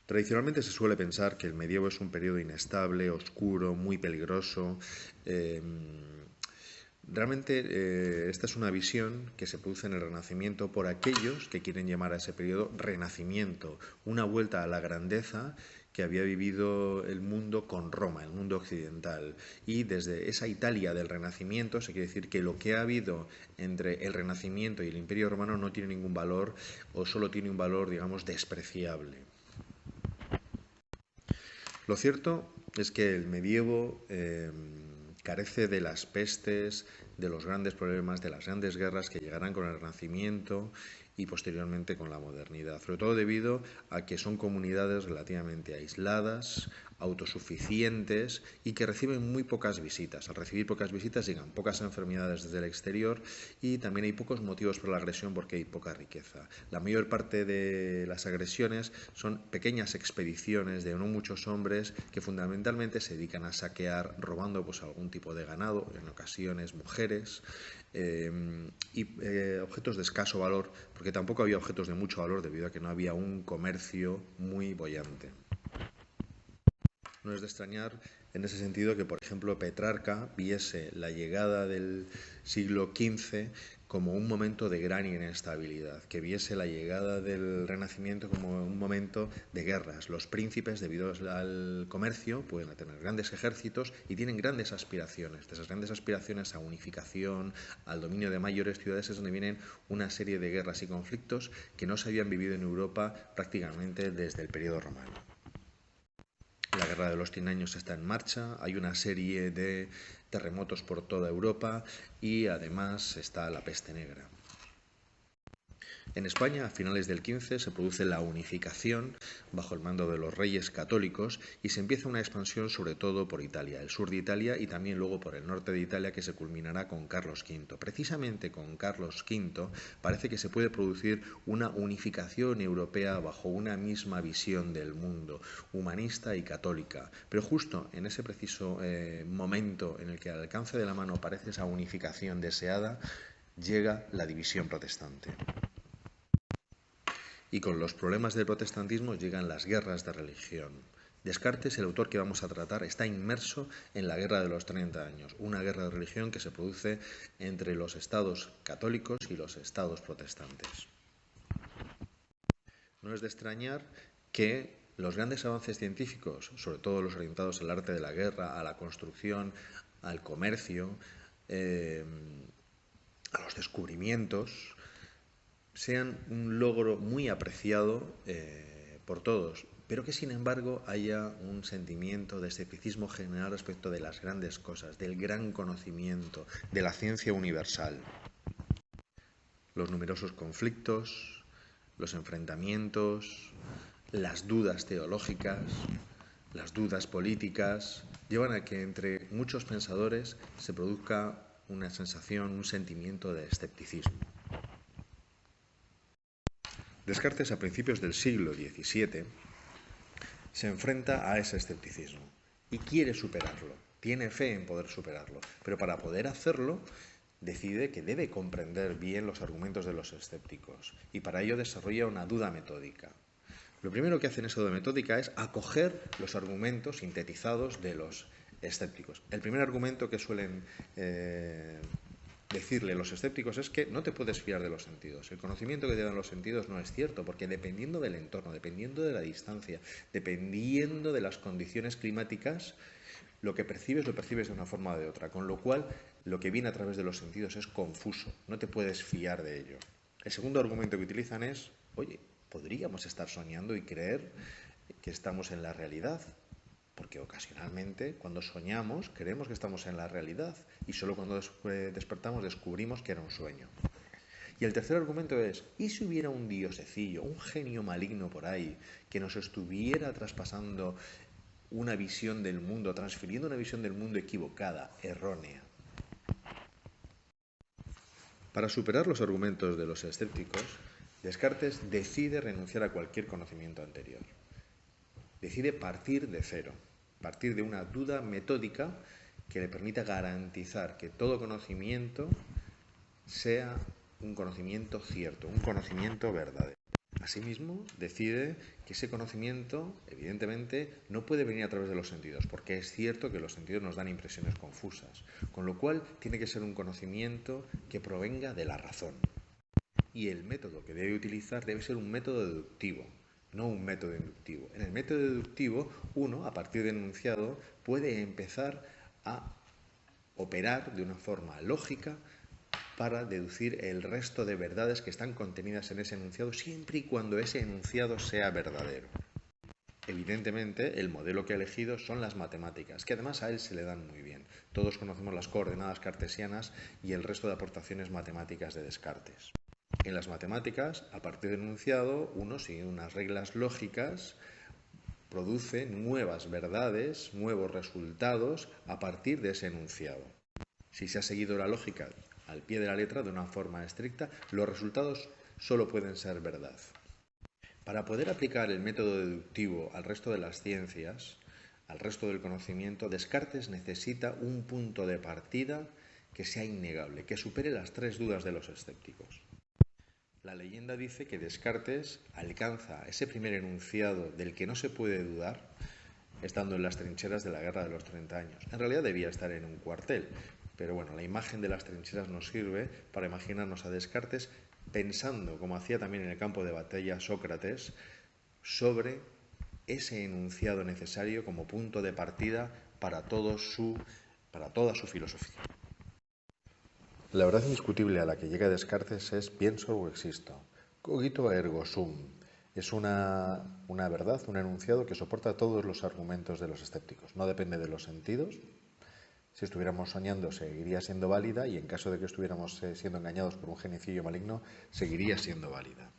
Tradicionalmente se suele pensar que el medievo es un periodo inestable, oscuro, muy peligroso. eh, Realmente esta es una visión que se produce en el Renacimiento por aquellos que quieren llamar a ese periodo Renacimiento, una vuelta a la grandeza que había vivido el mundo con Roma, el mundo occidental. Y desde esa Italia del Renacimiento se quiere decir que lo que ha habido entre el Renacimiento y el Imperio Romano no tiene ningún valor o solo tiene un valor, digamos, despreciable. Lo cierto es que el medievo carece de las pestes, de los grandes problemas, de las grandes guerras que llegarán con el Renacimiento y posteriormente con la modernidad, sobre todo debido a que son comunidades relativamente aisladas, autosuficientes y que reciben muy pocas visitas. Al recibir pocas visitas llegan pocas enfermedades desde el exterior y también hay pocos motivos para la agresión porque hay poca riqueza. La mayor parte de las agresiones son pequeñas expediciones de no muchos hombres que fundamentalmente se dedican a saquear robando pues algún tipo de ganado, en ocasiones mujeres, objetos de escaso valor, porque tampoco había objetos de mucho valor debido a que no había un comercio muy boyante. No es de extrañar en ese sentido que, por ejemplo, Petrarca viese la llegada del siglo XV como un momento de gran inestabilidad, que viese la llegada del Renacimiento como un momento de guerras. Los príncipes, debido al comercio, pueden tener grandes ejércitos y tienen grandes aspiraciones. De esas grandes aspiraciones a unificación, al dominio de mayores ciudades, es donde vienen una serie de guerras y conflictos que no se habían vivido en Europa prácticamente desde el periodo romano. La Guerra de los 100 años está en marcha, hay una serie de terremotos por toda Europa y además está la peste negra. En España, a finales del XV, se produce la unificación bajo el mando de los reyes católicos y se empieza una expansión sobre todo por Italia, el sur de Italia y también luego por el norte de Italia, que se culminará con Carlos V. Precisamente con Carlos V parece que se puede producir una unificación europea bajo una misma visión del mundo, humanista y católica. Pero justo en ese preciso momento en el que al alcance de la mano parece esa unificación deseada, llega la división protestante. Y con los problemas del protestantismo llegan las guerras de religión. Descartes, el autor que vamos a tratar, está inmerso en la Guerra de los 30 años, una guerra de religión que se produce entre los estados católicos y los estados protestantes. No es de extrañar que los grandes avances científicos, sobre todo los orientados al arte de la guerra, a la construcción, al comercio, a los descubrimientos, sean un logro muy apreciado por todos, pero que sin embargo haya un sentimiento de escepticismo general respecto de las grandes cosas, del gran conocimiento, de la ciencia universal. Los numerosos conflictos, los enfrentamientos, las dudas teológicas, las dudas políticas, llevan a que entre muchos pensadores se produzca una sensación, un sentimiento de escepticismo. Descartes, a principios del siglo XVII, se enfrenta a ese escepticismo y quiere superarlo, tiene fe en poder superarlo, pero para poder hacerlo decide que debe comprender bien los argumentos de los escépticos y para ello desarrolla una duda metódica. Lo primero que hace en esa duda metódica es acoger los argumentos sintetizados de los escépticos. El primer argumento que suelen decirle los escépticos es que no te puedes fiar de los sentidos. El conocimiento que te dan los sentidos no es cierto, porque dependiendo del entorno, dependiendo de la distancia, dependiendo de las condiciones climáticas, lo que percibes lo percibes de una forma o de otra, con lo cual lo que viene a través de los sentidos es confuso, no te puedes fiar de ello. El segundo argumento que utilizan es, oye, podríamos estar soñando y creer que estamos en la realidad, porque ocasionalmente cuando soñamos creemos que estamos en la realidad y solo cuando despertamos descubrimos que era un sueño. Y el tercer argumento es, ¿y si hubiera un diosecillo, un genio maligno por ahí que nos estuviera traspasando una visión del mundo, transfiriendo una visión del mundo equivocada, errónea? Para superar los argumentos de los escépticos, Descartes decide renunciar a cualquier conocimiento anterior. Decide partir de cero, partir de una duda metódica que le permita garantizar que todo conocimiento sea un conocimiento cierto, un conocimiento verdadero. Asimismo, decide que ese conocimiento, evidentemente, no puede venir a través de los sentidos, porque es cierto que los sentidos nos dan impresiones confusas, con lo cual tiene que ser un conocimiento que provenga de la razón. Y el método que debe utilizar debe ser un método deductivo, no un método inductivo. En el método deductivo, uno, a partir del enunciado, puede empezar a operar de una forma lógica para deducir el resto de verdades que están contenidas en ese enunciado, siempre y cuando ese enunciado sea verdadero. Evidentemente, el modelo que ha elegido son las matemáticas, que además a él se le dan muy bien. Todos conocemos las coordenadas cartesianas y el resto de aportaciones matemáticas de Descartes. En las matemáticas, a partir del enunciado, uno sigue unas reglas lógicas, produce nuevas verdades, nuevos resultados a partir de ese enunciado. Si se ha seguido la lógica al pie de la letra, de una forma estricta, los resultados solo pueden ser verdad. Para poder aplicar el método deductivo al resto de las ciencias, al resto del conocimiento, Descartes necesita un punto de partida que sea innegable, que supere las 3 dudas de los escépticos. La leyenda dice que Descartes alcanza ese primer enunciado del que no se puede dudar estando en las trincheras de la Guerra de los 30 años. En realidad debía estar en un cuartel, pero bueno, la imagen de las trincheras nos sirve para imaginarnos a Descartes pensando, como hacía también en el campo de batalla Sócrates, sobre ese enunciado necesario como punto de partida para toda su filosofía. La verdad indiscutible a la que llega Descartes es pienso o existo. Cogito ergo sum. Es una verdad, un enunciado que soporta todos los argumentos de los escépticos. No depende de los sentidos. Si estuviéramos soñando, seguiría siendo válida, y en caso de que estuviéramos siendo engañados por un geniecillo maligno, seguiría siendo válida.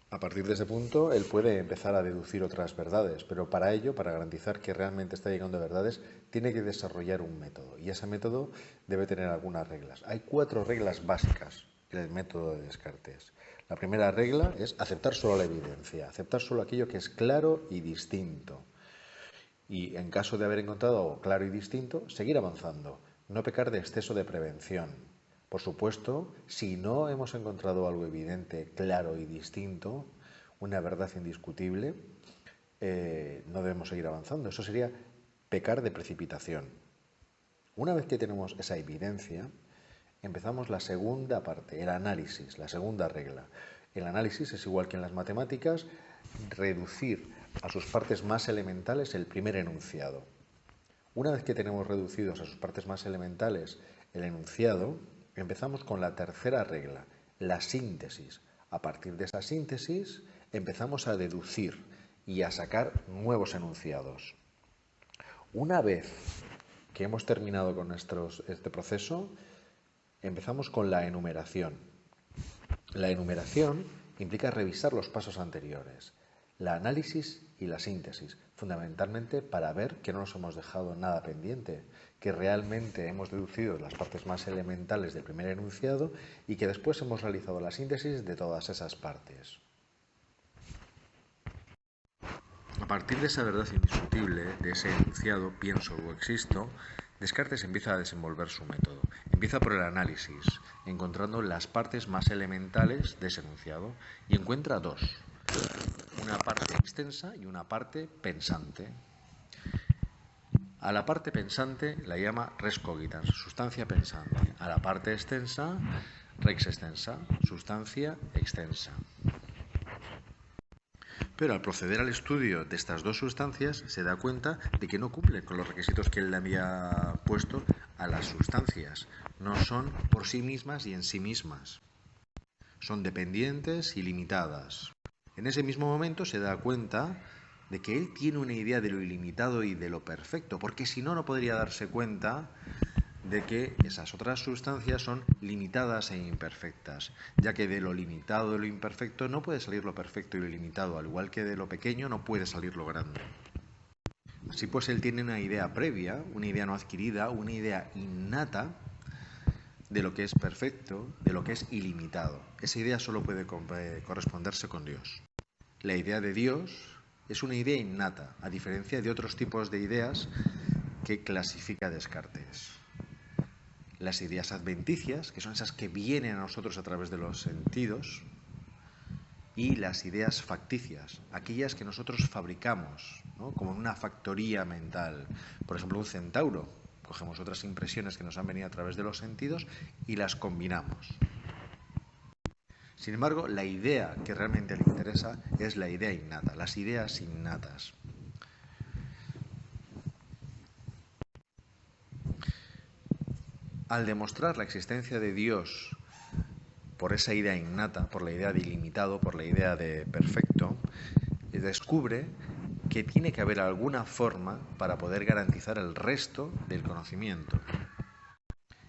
A partir de ese punto, él puede empezar a deducir otras verdades, pero para ello, para garantizar que realmente está llegando a verdades, tiene que desarrollar un método, y ese método debe tener algunas reglas. Hay 4 reglas básicas en el método de Descartes. La primera regla es aceptar solo la evidencia, aceptar solo aquello que es claro y distinto. Y en caso de haber encontrado claro y distinto, seguir avanzando, no pecar de exceso de prevención. Por supuesto, si no hemos encontrado algo evidente, claro y distinto, una verdad indiscutible, no debemos seguir avanzando. Eso sería pecar de precipitación. Una vez que tenemos esa evidencia, empezamos la segunda parte, el análisis, la segunda regla. El análisis es igual que en las matemáticas, reducir a sus partes más elementales el primer enunciado. Una vez que tenemos reducidos a sus partes más elementales el enunciado, empezamos con la tercera regla, la síntesis. A partir de esa síntesis empezamos a deducir y a sacar nuevos enunciados. Una vez que hemos terminado con este proceso, empezamos con la enumeración. La enumeración implica revisar los pasos anteriores, la análisis y la síntesis, fundamentalmente para ver que no nos hemos dejado nada pendiente, que realmente hemos deducido las partes más elementales del primer enunciado y que después hemos realizado la síntesis de todas esas partes. A partir de esa verdad indiscutible, de ese enunciado, pienso o existo, Descartes empieza a desenvolver su método. Empieza por el análisis, encontrando las partes más elementales de ese enunciado, y encuentra 2. Una parte extensa y una parte pensante. A la parte pensante la llama res cogitans, sustancia pensante. A la parte extensa, rex extensa, sustancia extensa. Pero al proceder al estudio de estas 2 sustancias se da cuenta de que no cumplen con los requisitos que él le había puesto a las sustancias. No son por sí mismas y en sí mismas. Son dependientes y limitadas. En ese mismo momento se da cuenta de que él tiene una idea de lo ilimitado y de lo perfecto, porque si no, no podría darse cuenta de que esas otras sustancias son limitadas e imperfectas, ya que de lo limitado, de lo imperfecto, no puede salir lo perfecto y lo ilimitado, al igual que de lo pequeño no puede salir lo grande. Así pues, él tiene una idea previa, una idea no adquirida, una idea innata de lo que es perfecto, de lo que es ilimitado. Esa idea solo puede corresponderse con Dios. La idea de Dios es una idea innata, a diferencia de otros tipos de ideas que clasifica Descartes. Las ideas adventicias, que son esas que vienen a nosotros a través de los sentidos, y las ideas facticias, aquellas que nosotros fabricamos, ¿no? Como en una factoría mental. Por ejemplo, un centauro. Cogemos otras impresiones que nos han venido a través de los sentidos y las combinamos. Sin embargo, la idea que realmente le interesa es la idea innata, las ideas innatas. Al demostrar la existencia de Dios por esa idea innata, por la idea de ilimitado, por la idea de perfecto, descubre que tiene que haber alguna forma para poder garantizar el resto del conocimiento.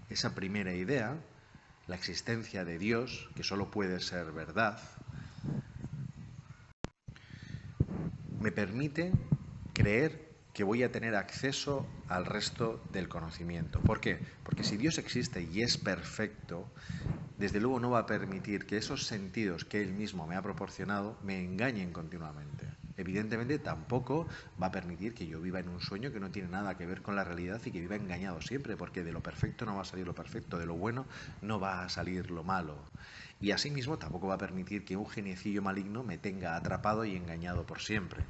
Esa primera idea, la existencia de Dios, que solo puede ser verdad, me permite creer que voy a tener acceso al resto del conocimiento. ¿Por qué? Porque si Dios existe y es perfecto, desde luego no va a permitir que esos sentidos que Él mismo me ha proporcionado me engañen continuamente. Evidentemente tampoco va a permitir que yo viva en un sueño que no tiene nada que ver con la realidad y que viva engañado siempre, porque de lo perfecto no va a salir lo perfecto, de lo bueno no va a salir lo malo. Y asimismo tampoco va a permitir que un geniecillo maligno me tenga atrapado y engañado por siempre.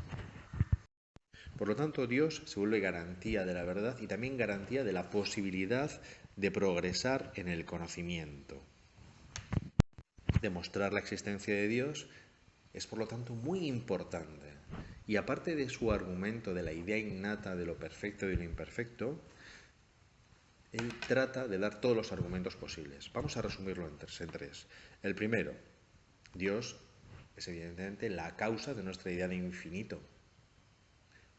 Por lo tanto, Dios se vuelve garantía de la verdad y también garantía de la posibilidad de progresar en el conocimiento. Demostrar la existencia de Dios es, por lo tanto, muy importante. Y aparte de su argumento de la idea innata de lo perfecto y lo imperfecto, él trata de dar todos los argumentos posibles. Vamos a resumirlo en tres. El primero, Dios es evidentemente la causa de nuestra idea de infinito,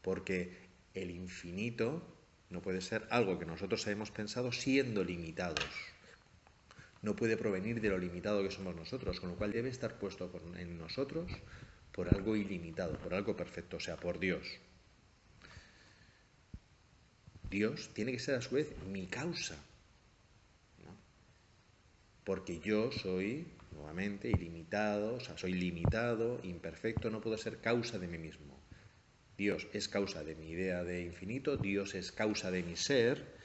porque el infinito no puede ser algo que nosotros hayamos pensado siendo limitados. No puede provenir de lo limitado que somos nosotros, con lo cual debe estar puesto en nosotros por algo ilimitado, por algo perfecto, o sea, por Dios. Dios tiene que ser a su vez mi causa, ¿no? Porque yo soy, nuevamente, ilimitado, o sea, soy limitado, imperfecto, no puedo ser causa de mí mismo. Dios es causa de mi idea de infinito, Dios es causa de mi ser,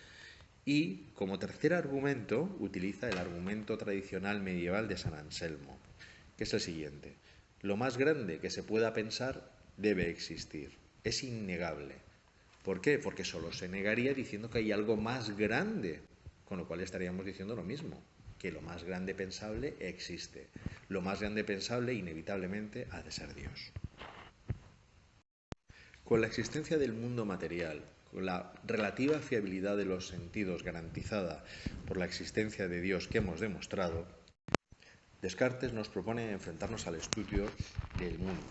y como tercer argumento utiliza el argumento tradicional medieval de San Anselmo, que es el siguiente: lo más grande que se pueda pensar debe existir, es innegable. ¿Por qué? Porque solo se negaría diciendo que hay algo más grande, con lo cual estaríamos diciendo lo mismo, que lo más grande pensable existe. Lo más grande pensable inevitablemente ha de ser Dios. Con la existencia del mundo material, con la relativa fiabilidad de los sentidos garantizada por la existencia de Dios que hemos demostrado, Descartes nos propone enfrentarnos al estudio del mundo.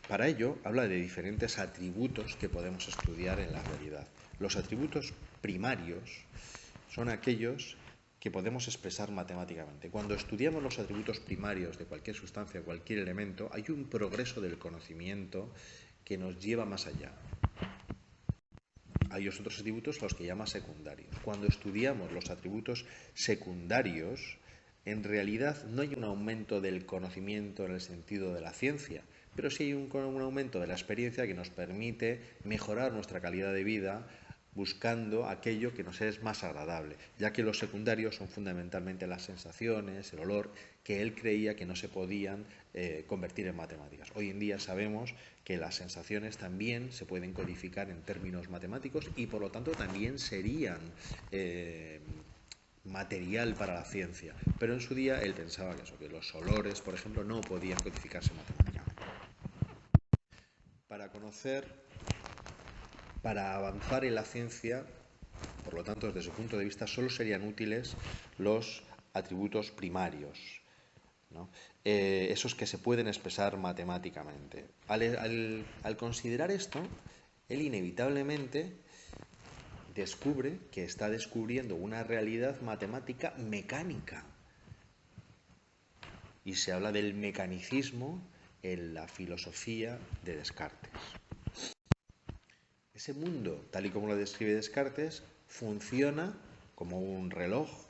Para ello, habla de diferentes atributos que podemos estudiar en la realidad. Los atributos primarios son aquellos que podemos expresar matemáticamente. Cuando estudiamos los atributos primarios de cualquier sustancia, cualquier elemento, hay un progreso del conocimiento que nos lleva más allá. Hay otros atributos a los que llama secundarios. Cuando estudiamos los atributos secundarios, en realidad no hay un aumento del conocimiento en el sentido de la ciencia, pero sí hay un aumento de la experiencia que nos permite mejorar nuestra calidad de vida buscando aquello que nos es más agradable, ya que los secundarios son fundamentalmente las sensaciones, el olor, que él creía que no se podían convertir en matemáticas. Hoy en día sabemos que las sensaciones también se pueden codificar en términos matemáticos y por lo tanto también serían material para la ciencia, pero en su día él pensaba que los olores, por ejemplo, no podían codificarse matemáticamente. Para avanzar en la ciencia, por lo tanto, desde su punto de vista, solo serían útiles los atributos primarios, ¿no? Esos que se pueden expresar matemáticamente. Al considerar esto, él inevitablemente descubre que está descubriendo una realidad matemática mecánica. Y se habla del mecanicismo en la filosofía de Descartes. Ese mundo, tal y como lo describe Descartes, funciona como un reloj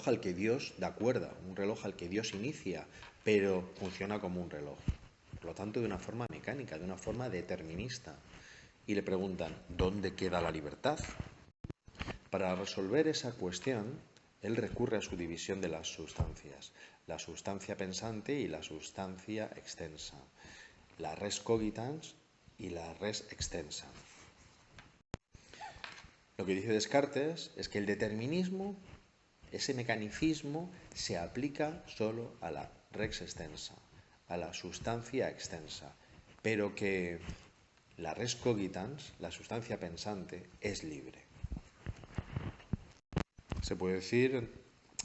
al que Dios da cuerda, un reloj al que Dios inicia, pero funciona como un reloj. Por lo tanto, de una forma mecánica, de una forma determinista. Y le preguntan, ¿dónde queda la libertad? Para resolver esa cuestión, él recurre a su división de las sustancias, la sustancia pensante y la sustancia extensa, la res cogitans y la res extensa. Lo que dice Descartes es que el determinismo, ese mecanicismo, se aplica solo a la res extensa, a la sustancia extensa, pero que la res cogitans, la sustancia pensante, es libre. Se puede decir,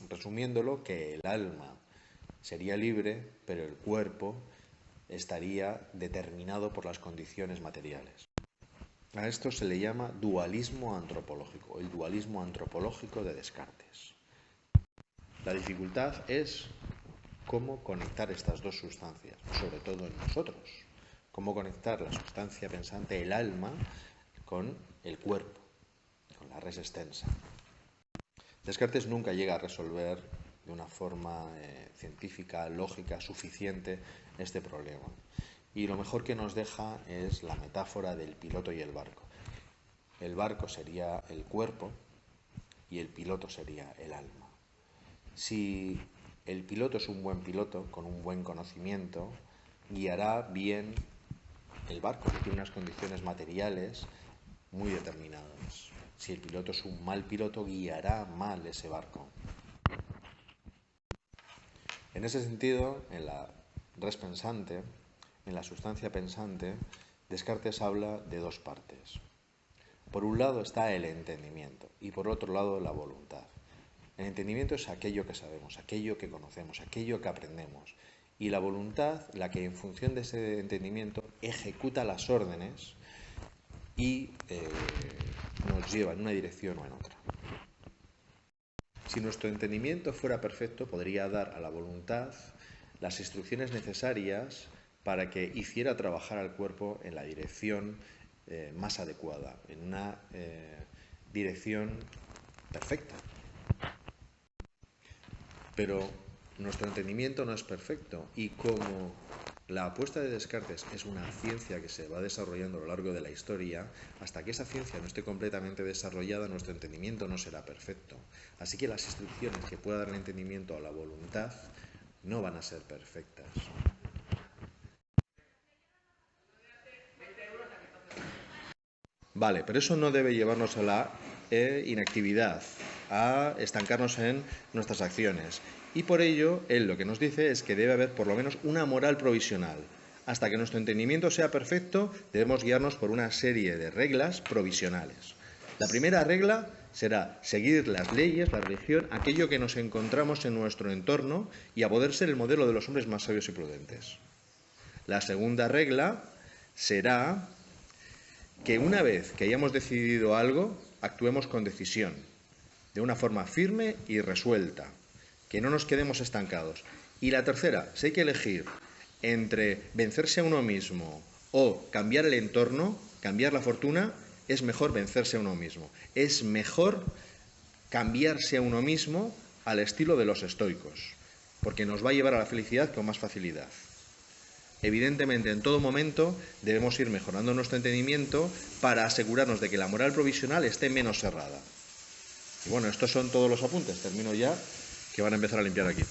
resumiéndolo, que el alma sería libre, pero el cuerpo estaría determinado por las condiciones materiales. A esto se le llama dualismo antropológico, el dualismo antropológico de Descartes. La dificultad es cómo conectar estas dos sustancias, sobre todo en nosotros. Cómo conectar la sustancia pensante, el alma, con el cuerpo, con la res extensa. Descartes nunca llega a resolver de una forma científica, lógica, suficiente este problema. Y lo mejor que nos deja es la metáfora del piloto y el barco. El barco sería el cuerpo y el piloto sería el alma. Si el piloto es un buen piloto, con un buen conocimiento, guiará bien el barco, que tiene unas condiciones materiales muy determinadas. Si el piloto es un mal piloto, guiará mal ese barco. En ese sentido, en la res pensante, en la sustancia pensante, Descartes habla de dos partes. Por un lado está el entendimiento y por otro lado la voluntad. El entendimiento es aquello que sabemos, aquello que conocemos, aquello que aprendemos. Y la voluntad, la que en función de ese entendimiento ejecuta las órdenes y nos lleva en una dirección o en otra. Si nuestro entendimiento fuera perfecto, podría dar a la voluntad las instrucciones necesarias para que hiciera trabajar al cuerpo en la dirección más adecuada, en una dirección perfecta. Pero nuestro entendimiento no es perfecto y como la apuesta de Descartes es una ciencia que se va desarrollando a lo largo de la historia, hasta que esa ciencia no esté completamente desarrollada, nuestro entendimiento no será perfecto. Así que las instrucciones que pueda dar el entendimiento a la voluntad no van a ser perfectas. Vale, pero eso no debe llevarnos a la inactividad, a estancarnos en nuestras acciones. Y por ello, él lo que nos dice es que debe haber por lo menos una moral provisional. Hasta que nuestro entendimiento sea perfecto, debemos guiarnos por una serie de reglas provisionales. La primera regla será seguir las leyes, la religión, aquello que nos encontramos en nuestro entorno y a poder ser el modelo de los hombres más sabios y prudentes. La segunda regla será que una vez que hayamos decidido algo, actuemos con decisión, de una forma firme y resuelta, que no nos quedemos estancados. Y la tercera, si hay que elegir entre vencerse a uno mismo o cambiar el entorno, cambiar la fortuna, es mejor vencerse a uno mismo. Es mejor cambiarse a uno mismo al estilo de los estoicos, porque nos va a llevar a la felicidad con más facilidad. Evidentemente, en todo momento debemos ir mejorando nuestro entendimiento para asegurarnos de que la moral provisional esté menos cerrada. Y bueno, estos son todos los apuntes. Termino ya, que van a empezar a limpiar aquí.